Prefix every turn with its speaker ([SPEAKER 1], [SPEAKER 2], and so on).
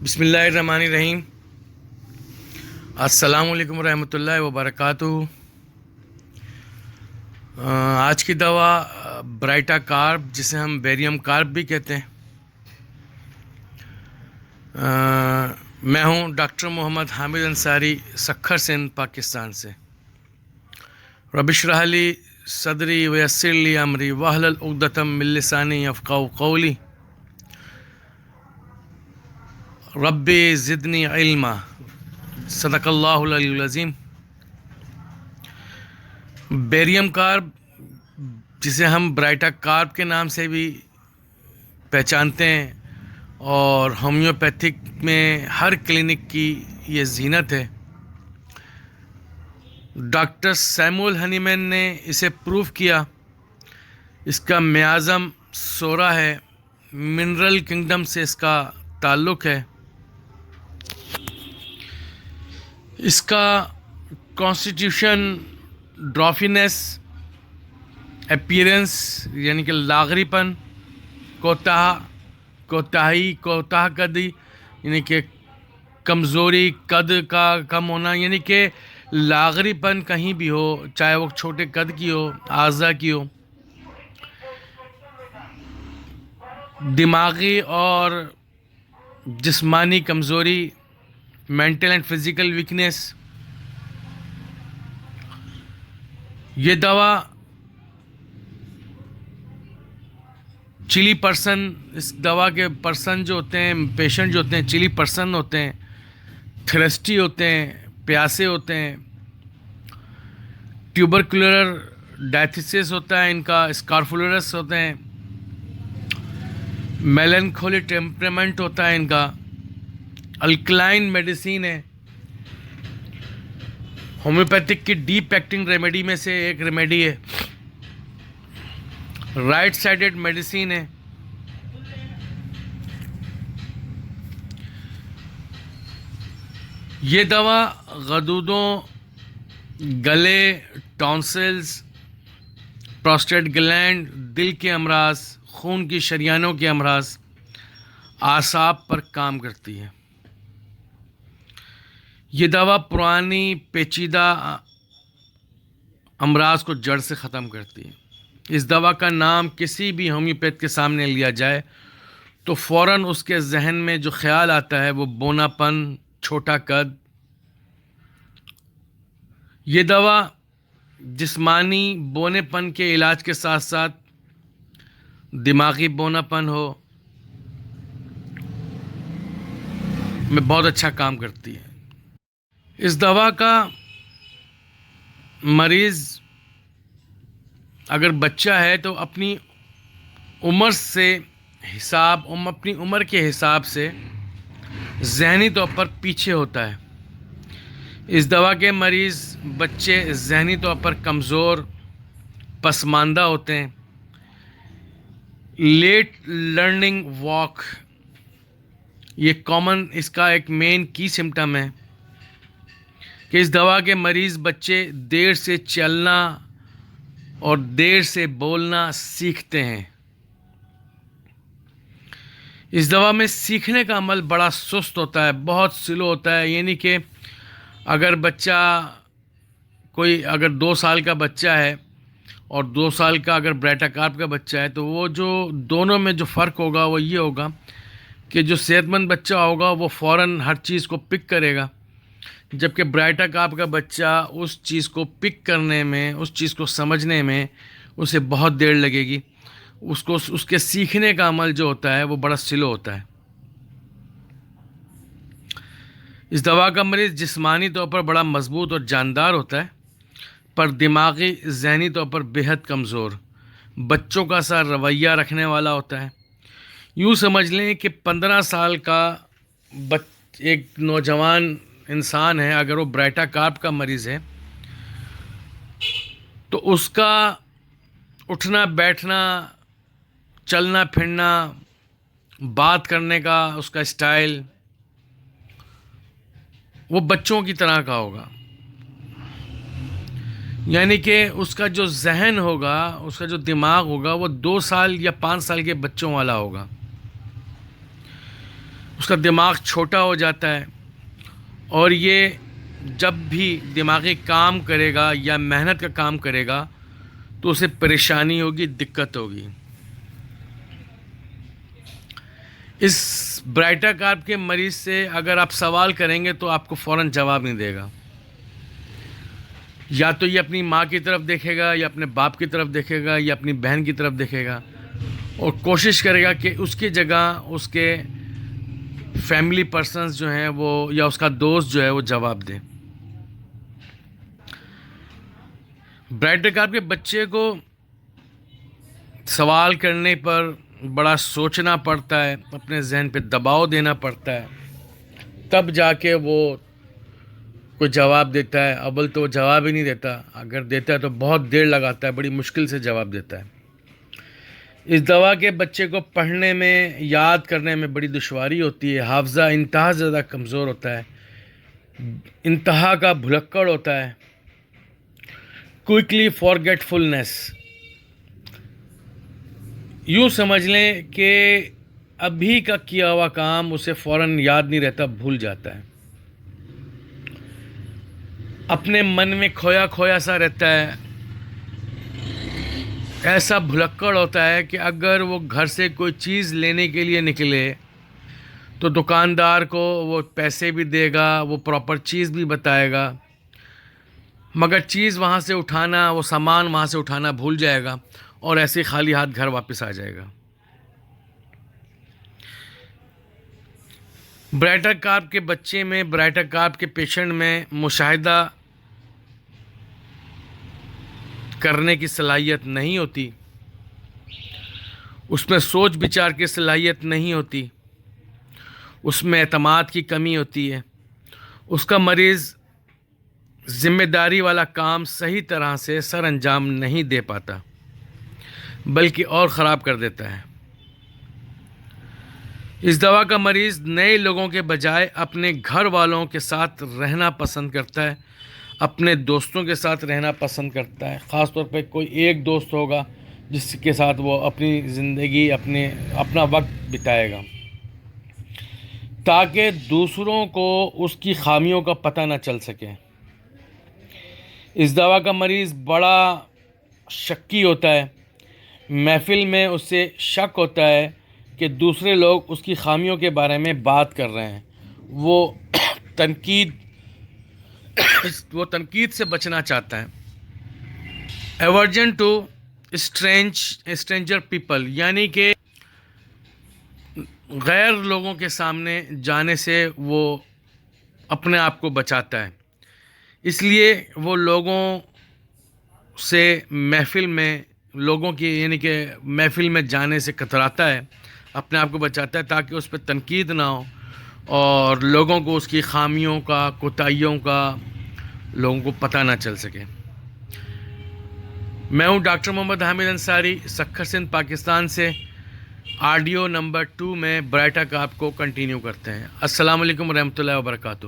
[SPEAKER 1] بسم اللہ الرحمن الرحیم۔ السلام علیکم ورحمۃ اللہ وبرکاتہ۔ آج کی دوا برائٹا کارب، جسے ہم بیریم کارب بھی کہتے ہیں۔ میں ہوں ڈاکٹر محمد حامد انصاری، سکھر سندھ، پاکستان سے۔ رب اشرح لی صدری ویسر لی امری واحلل عقدۃ من لسانی یفقہوا قولی۔ رب زدنی علما، صدق اللہ العلی العظیم۔ بیریم کارب، جسے ہم برائٹا کارب کے نام سے بھی پہچانتے ہیں، اور ہومیوپیتھک میں ہر کلینک کی یہ زینت ہے۔ ڈاکٹر سیمول ہنیمین نے اسے پروف کیا۔ اس کا میازم سورا ہے، منرل کنگڈم سے اس کا تعلق ہے۔ اس کا کانسٹیٹیوشن ڈرافینس، اپیرنس یعنی کہ لاغری پن، کوتاہ قدی یعنی کہ کمزوری، قد کا کم ہونا، یعنی کہ لاغری پن کہیں بھی ہو، چاہے وہ چھوٹے قد کی ہو، اعضاء کی ہو، دماغی اور جسمانی کمزوری، مینٹل اینڈ فزیکل ویکنیس۔ یہ دوا چلی پرسن، اس دوا کے پرسن جو ہوتے ہیں، پیشنٹ جو ہوتے ہیں، چلی پرسن ہوتے ہیں، تھرسٹی ہوتے ہیں، پیاسے ہوتے ہیں، ٹیوبرکولر ڈائتھیسس ہوتا ہے ان کا، اسکارفولرس ہوتے ہیں، میلنکھولی ٹیمپرامنٹ ہوتا ہے ان کا، الکلائن میڈیسین ہے، ہومیوپیتھک کی ڈیپ ایکٹنگ ریمیڈی میں سے ایک ریمیڈی ہے، رائٹ سائڈڈ میڈیسین ہے۔ یہ دوا غدودوں، گلے، ٹونسلز، پروسٹیٹ گلینڈ، دل کے امراض، خون کی شریانوں کے امراض، اعصاب پر کام کرتی ہے۔ یہ دوا پرانی پیچیدہ امراض کو جڑ سے ختم کرتی ہے۔ اس دوا کا نام کسی بھی ہومیوپیتھ کے سامنے لیا جائے تو فوراً اس کے ذہن میں جو خیال آتا ہے وہ بونا پن، چھوٹا قد۔ یہ دوا جسمانی بونے پن کے علاج کے ساتھ ساتھ دماغی بونا پن ہو میں بہت اچھا کام کرتی ہے۔ اس دوا کا مریض اگر بچہ ہے تو اپنی عمر سے اپنی عمر کے حساب سے ذہنی طور پر پیچھے ہوتا ہے۔ اس دوا کے مریض بچے ذہنی طور پر کمزور، پسماندہ ہوتے ہیں، لیٹ لرننگ واک، یہ کامن اس کا ایک مین کی سمٹم ہے کہ اس دوا کے مریض بچے دیر سے چلنا اور دیر سے بولنا سیکھتے ہیں۔ اس دوا میں سیکھنے کا عمل بڑا سست ہوتا ہے، بہت سلو ہوتا ہے، یعنی کہ اگر 2 سال کا بچہ ہے اور 2 سال کا اگر برائٹا کارب کا بچہ ہے تو وہ جو دونوں میں جو فرق ہوگا وہ یہ ہوگا کہ جو صحت مند بچہ ہوگا وہ فوراً ہر چیز کو پک کرے گا، جبکہ برائٹا کارب کا بچہ اس چیز کو پک کرنے میں، اس چیز کو سمجھنے میں اسے بہت دیر لگے گی، اس کے سیکھنے کا عمل جو ہوتا ہے وہ بڑا سلو ہوتا ہے۔ اس دوا کا مریض جسمانی طور پر بڑا مضبوط اور جاندار ہوتا ہے، پر دماغی ذہنی طور پر بےحد کمزور، بچوں کا سا رویہ رکھنے والا ہوتا ہے۔ یوں سمجھ لیں کہ 15 سال کا ایک نوجوان انسان ہے، اگر وہ برائٹا کارب کا مریض ہے تو اس کا اٹھنا بیٹھنا، چلنا پھرنا، بات کرنے کا اس کا اسٹائل وہ بچوں کی طرح کا ہوگا، یعنی کہ اس کا جو ذہن ہوگا، اس کا جو دماغ ہوگا وہ 2 سال یا 5 سال کے بچوں والا ہوگا۔ اس کا دماغ چھوٹا ہو جاتا ہے، اور یہ جب بھی دماغی کام کرے گا یا محنت کا کام کرے گا تو اسے پریشانی ہوگی، دقت ہوگی۔ اس برائٹا کارپ کے مریض سے اگر آپ سوال کریں گے تو آپ کو فوراً جواب نہیں دے گا، یا تو یہ اپنی ماں کی طرف دیکھے گا، یا اپنے باپ کی طرف دیکھے گا، یا اپنی بہن کی طرف دیکھے گا، اور کوشش کرے گا کہ اس کی جگہ اس کے فیملی پرسنز جو ہیں وہ، یا اس کا دوست جو ہے وہ جواب دے۔ برائٹا کارپ کے بچے کو سوال کرنے پر بڑا سوچنا پڑتا ہے، اپنے ذہن پہ دباؤ دینا پڑتا ہے، تب جا کے وہ کوئی جواب دیتا ہے۔ اول تو وہ جواب ہی نہیں دیتا، اگر دیتا ہے تو بہت دیر لگاتا ہے، بڑی مشکل سے جواب دیتا ہے۔ اس دوا کے بچے کو پڑھنے میں، یاد کرنے میں بڑی دشواری ہوتی ہے، حافظہ انتہا زیادہ کمزور ہوتا ہے، انتہا کا بھلکڑ ہوتا ہے، کوئکلی فارگیٹفلنس۔ یوں سمجھ لیں کہ ابھی کا کیا ہوا کام اسے فوراً یاد نہیں رہتا، بھول جاتا ہے، اپنے من میں کھویا کھویا سا رہتا ہے، ایسا بھلکڑ ہوتا ہے کہ اگر وہ گھر سے کوئی چیز لینے کے لیے نکلے تو دکاندار کو وہ پیسے بھی دے گا، وہ پراپر چیز بھی بتائے گا، مگر چیز وہاں سے اٹھانا، وہ سامان وہاں سے اٹھانا بھول جائے گا، اور ایسے خالی ہاتھ گھر واپس آ جائے گا۔ برائٹا کارپ کے بچے میں، برائٹا کارپ کے پیشنٹ میں مشاہدہ کرنے کی صلاحیت نہیں ہوتی، اس میں سوچ بچار کی صلاحیت نہیں ہوتی، اس میں اعتماد کی کمی ہوتی ہے، اس کا مریض ذمہ داری والا کام صحیح طرح سے سر انجام نہیں دے پاتا، بلکہ اور خراب کر دیتا ہے۔ اس دوا کا مریض نئے لوگوں کے بجائے اپنے گھر والوں کے ساتھ رہنا پسند کرتا ہے، اپنے دوستوں کے ساتھ رہنا پسند کرتا ہے، خاص طور پہ کوئی ایک دوست ہوگا جس کے ساتھ وہ اپنی زندگی، اپنا وقت بتائے گا، تاکہ دوسروں کو اس کی خامیوں کا پتہ نہ چل سکے۔ اس دوا کا مریض بڑا شکی ہوتا ہے، محفل میں اس سے شک ہوتا ہے کہ دوسرے لوگ اس کی خامیوں کے بارے میں بات کر رہے ہیں، وہ تنقید سے بچنا چاہتا ہے۔ ایورجن ٹو اسٹرینجر پیپل، یعنی کہ غیر لوگوں کے سامنے جانے سے وہ اپنے آپ کو بچاتا ہے، اس لیے وہ لوگوں سے محفل میں، لوگوں کی یعنی کہ محفل میں جانے سے کتراتا ہے، اپنے آپ کو بچاتا ہے تاکہ اس پہ تنقید نہ ہو، اور لوگوں کو اس کی خامیوں کا، کوتاہیوں کا لوگوں کو پتہ نہ چل سکے۔ میں ہوں ڈاکٹر محمد حامد انصاری، سکھر سندھ، پاکستان سے۔ آڈیو نمبر 2 میں برائٹا کارپ کو کنٹینیو کرتے ہیں۔ السلام علیکم ورحمۃ اللہ وبرکاتہ۔